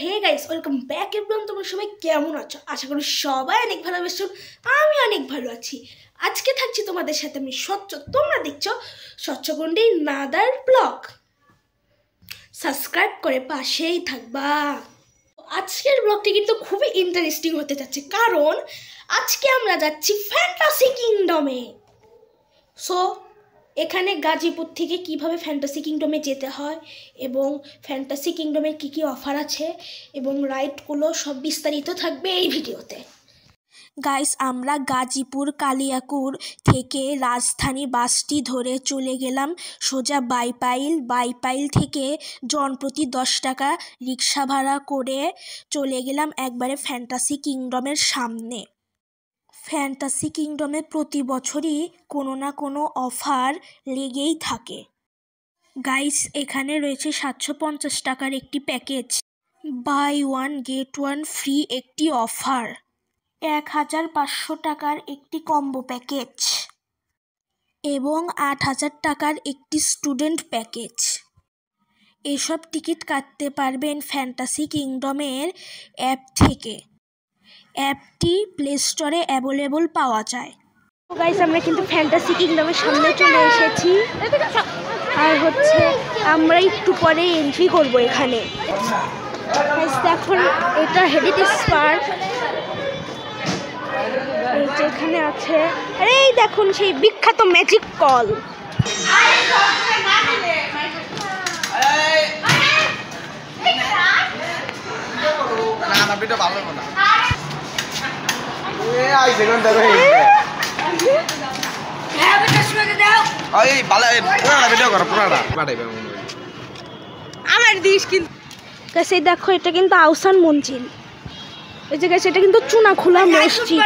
হে guys, welcome back everyone. তোমরা সবাই কেমন আছো? আশা করি সবাই অনেক ভালো আছো। আমি অনেক ভালো আছি। আজকে থাকছি তোমাদের সাথে আমি স্বচ্ছ। তোমরা দেখছো স্বচ্ছগন্ডি নাদার ব্লগ। সাবস্ক্রাইব করে পাশেই থাকবা। আজকের ব্লগটি কিন্তু খুবই ইন্টারেস্টিং হতে যাচ্ছে, কারণ আজকে আমরা যাচ্ছি ফ্যান্টাসি কিংডমে। সো এখানে গাজীপুর থেকে কিভাবে ফ্যান্টাসি কিংডমে যেতে হয় এবং ফ্যান্টাসি কিংডমের কী কী অফার আছে এবং রাইডগুলো সব বিস্তারিত থাকবে এই ভিডিওতে। গাইস, আমরা গাজীপুর কালিয়াকুর থেকে রাজধানী বাসটি ধরে চলে গেলাম সোজা বাইপাইল থেকে জনপ্রতি 10 টাকা রিক্সা ভাড়া করে চলে গেলাম একবারে ফ্যান্টাসি কিংডমের সামনে। ফ্যান্টাসি কিংডমে প্রতি বছরই কোনো না কোনো অফার লেগেই থাকে। গাইস, এখানে রয়েছে 750 টাকার একটি package, buy one get one free একটি অফার, 1500 টাকার একটি কম্বো প্যাকেজ এবং 8000 টাকার একটি স্টুডেন্ট প্যাকেজ। এসব টিকিট কাটতে পারবেন ফ্যান্টাসি কিংডমের অ্যাপ থেকে। অ্যাপটি প্লে স্টোরে অ্যাভেলেবল পাওয়া যায়। তো গাইস, আমরা কিন্তু ফ্যান্টাসি কিংডমের সামনে চলে এসেছি, আর আমরা একটু পরে এন্ট্রি করব এখানে। দেখুন, এটা হেরিটেজ পার্ক। এই যে এখানে আছে, আরে এই দেখুন সেই বিখ্যাত ম্যাজিক কল। দেখো, এটা কিন্তু আহসান মঞ্জিল। এই যে গাইস, এটা কিন্তু চুনাখোলা মসজিদ।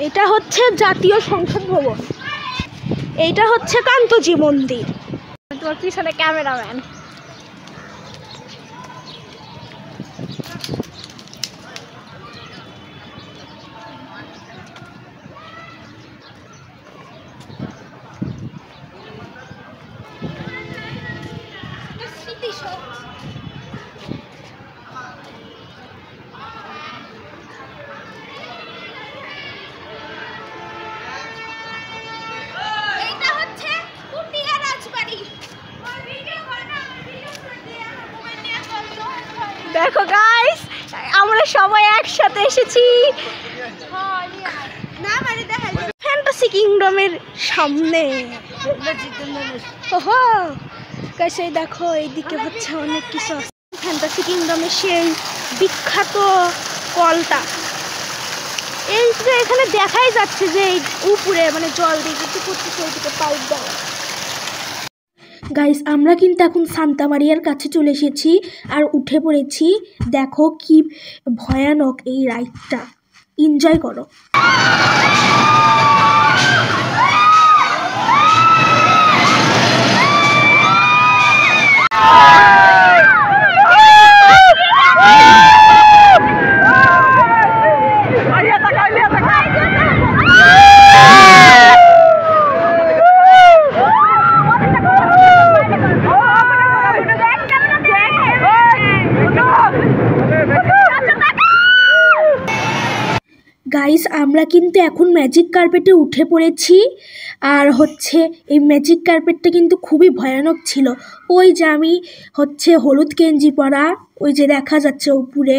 এটা হচ্ছে জাতীয় সংসদ ভবন। এইটা হচ্ছে কান্তজি মন্দির। তোমার পিছনে ক্যামেরাম্যান। দেখো গাইস, আমরা সবাই একসাথে এসেছি ফ্যান্টাসি কিংডমের সামনে। ওহো গাইস, এই দেখো, এইদিকে হচ্ছে অনেক কিছু। ফ্যান্টাসি কিংডমের সেই বিখ্যাত কলটা এই যে এখানে দেখাই যাচ্ছে যে এই উপরে মানে জল দিয়ে কিছু করতেছে, ওইদিকে পাইপ দেওয়া। গাইস, আমরা কিন্তু এখন সান্তা মারিয়ার কাছে চলে এসেছি আর উঠে পড়েছি। দেখো কি ভয়ানক এই রাইডটা, এনজয় করো। গাইস, আমরা কিন্তু এখন ম্যাজিক কার্পেটে উঠে পড়েছি। আর এই ম্যাজিক কার্পেটটা কিন্তু খুবই ভয়ানক ছিল। ওই যে আমি হলুদ গেঞ্জি পরা, ওই যে দেখা যাচ্ছে উপরে।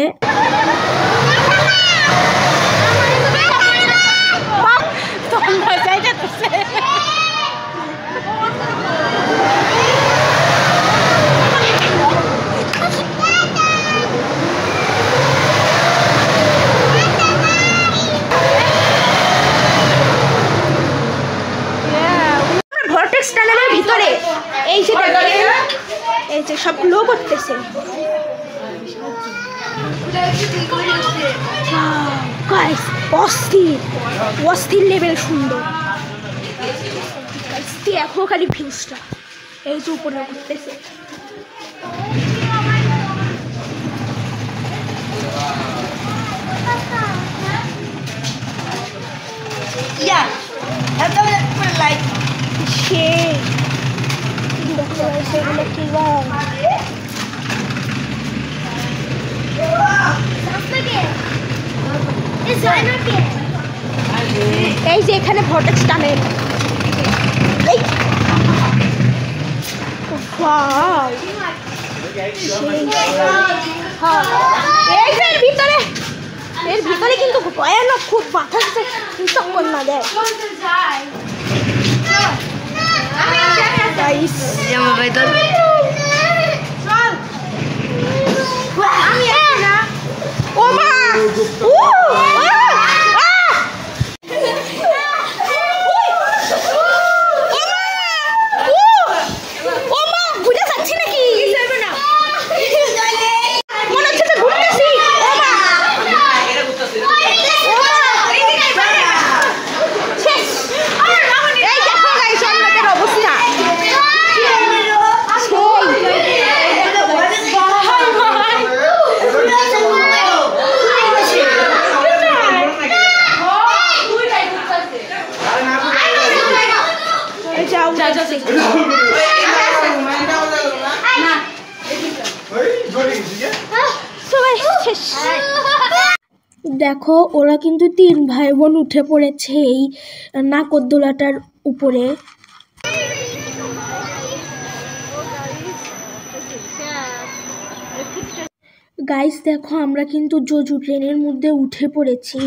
ভিতরে এই যে এই যে সব গ্লো করতেছে। অস্থির লেভেল সুন্দর। দেখো খালি ভিউজটা, এই যে উপরে করতেছে। সেগুলো কি এই যে এখানে ভর্টেক্স টানেল, এই এর ভিতরে কিন্তু ভয়ানক, খুব মাথা চক্কর না দেয়। ও মা, দেখো ওরা কিন্তু 3 ভাই বোন উঠে পড়েছে এই নাগরদোলাটার উপরে। গাইস দেখো আমরা কিন্তু জোজু ট্রেনের মধ্যে উঠে পড়েছি।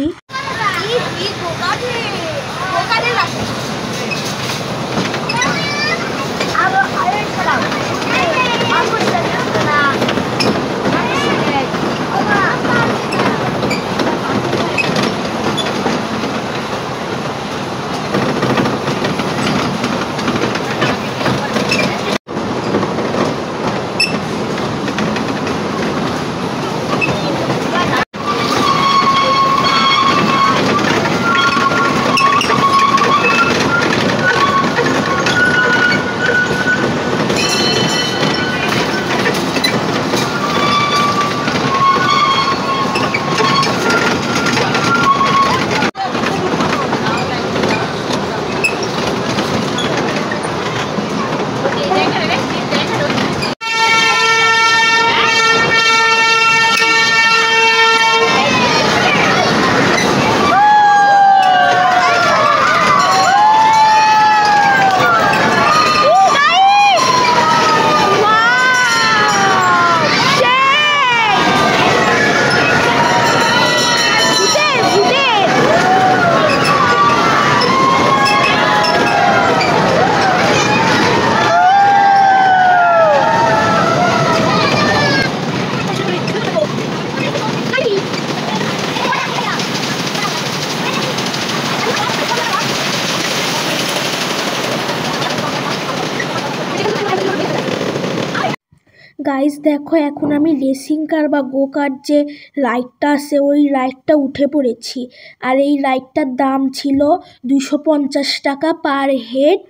গাইস দেখো এখন আমি রেসিং কার বা গো কার যে রাইডটা আছে ওই রাইডটা উঠে পড়েছি। আর এই রাইডটার দাম ছিল 250 টাকা পার হেড,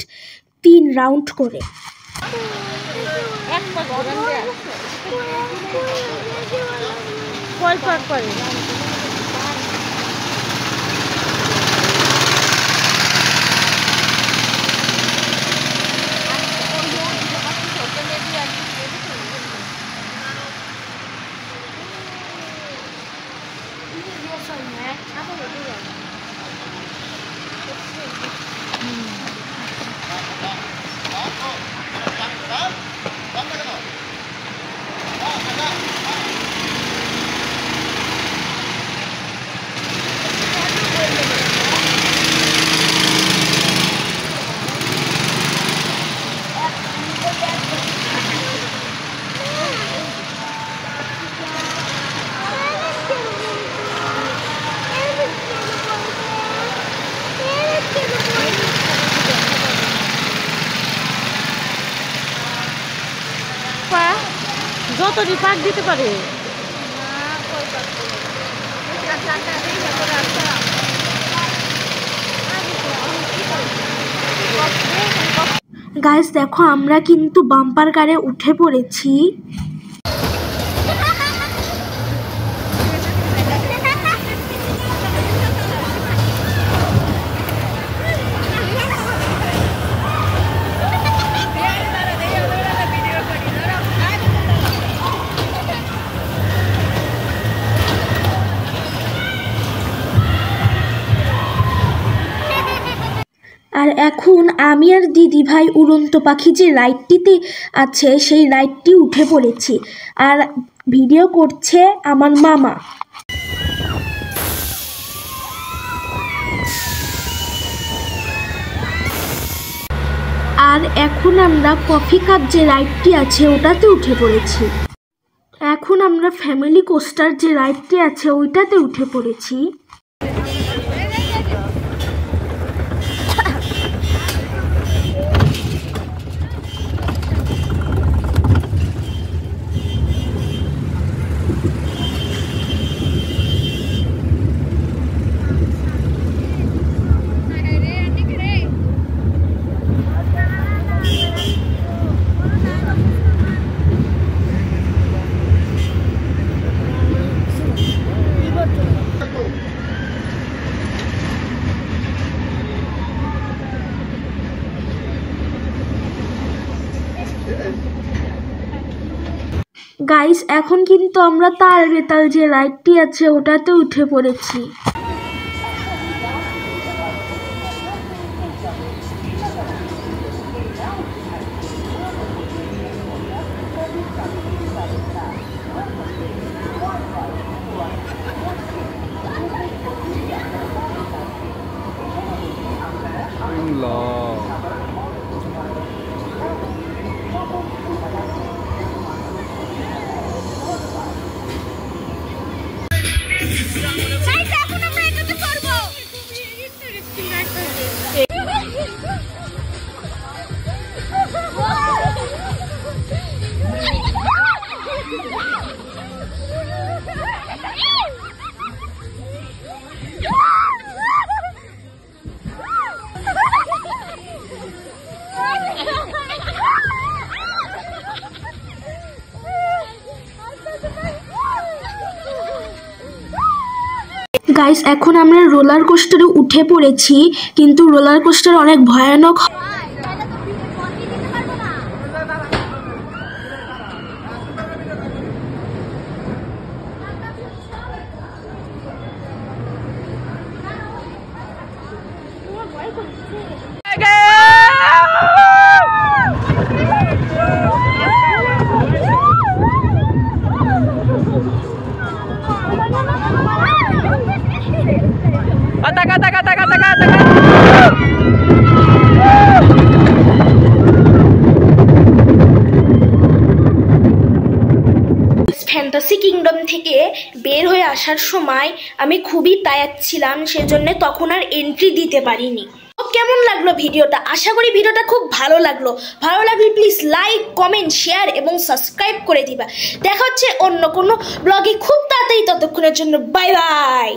3 রাউন্ড করে। যতটি পাক দিতে পারে। গাইস দেখো আমরা কিন্তু বাম্পার কারে উঠে পড়েছি। আর এখন আমি আর দিদি ভাই উড়ন্ত পাখি যে রাইডটিতে আছে সেই রাইডটি উঠে পড়েছি, আর ভিডিও করছে আমার মামা। আর এখন আমরা কফি কাপ যে রাইডটি আছে ওটাতে উঠে পড়েছি। এখন আমরা ফ্যামিলি কোস্টার যে রাইডটি আছে ওইটাতে উঠে পড়েছি। গাইস, এখন কিন্তু আমরা তাল বেতাল যে রাইডটি আছে ওটাতে উঠে পড়েছি। গাইস, এখন আমরা রোলার কোস্টারে উঠে পড়েছি, কিন্তু রোলার কোস্টার অনেক ভয়ানক। ফ্যান্টাসি কিংডম থেকে বের হয়ে আসার সময় আমি খুবই টায়ার্ড ছিলাম, সেজন্য তখন আর এন্ট্রি দিতে পারিনি। কেমন লাগলো ভিডিওটা? আশা করি ভিডিওটা খুব ভালো লাগলো। ভালো লাগলে প্লিজ লাইক, কমেন্ট, শেয়ার এবং সাবস্ক্রাইব করে দিবা। দেখা হচ্ছে অন্য কোনো ব্লগে খুব তাড়াতাড়ি। ততক্ষণের জন্য বাই বাই।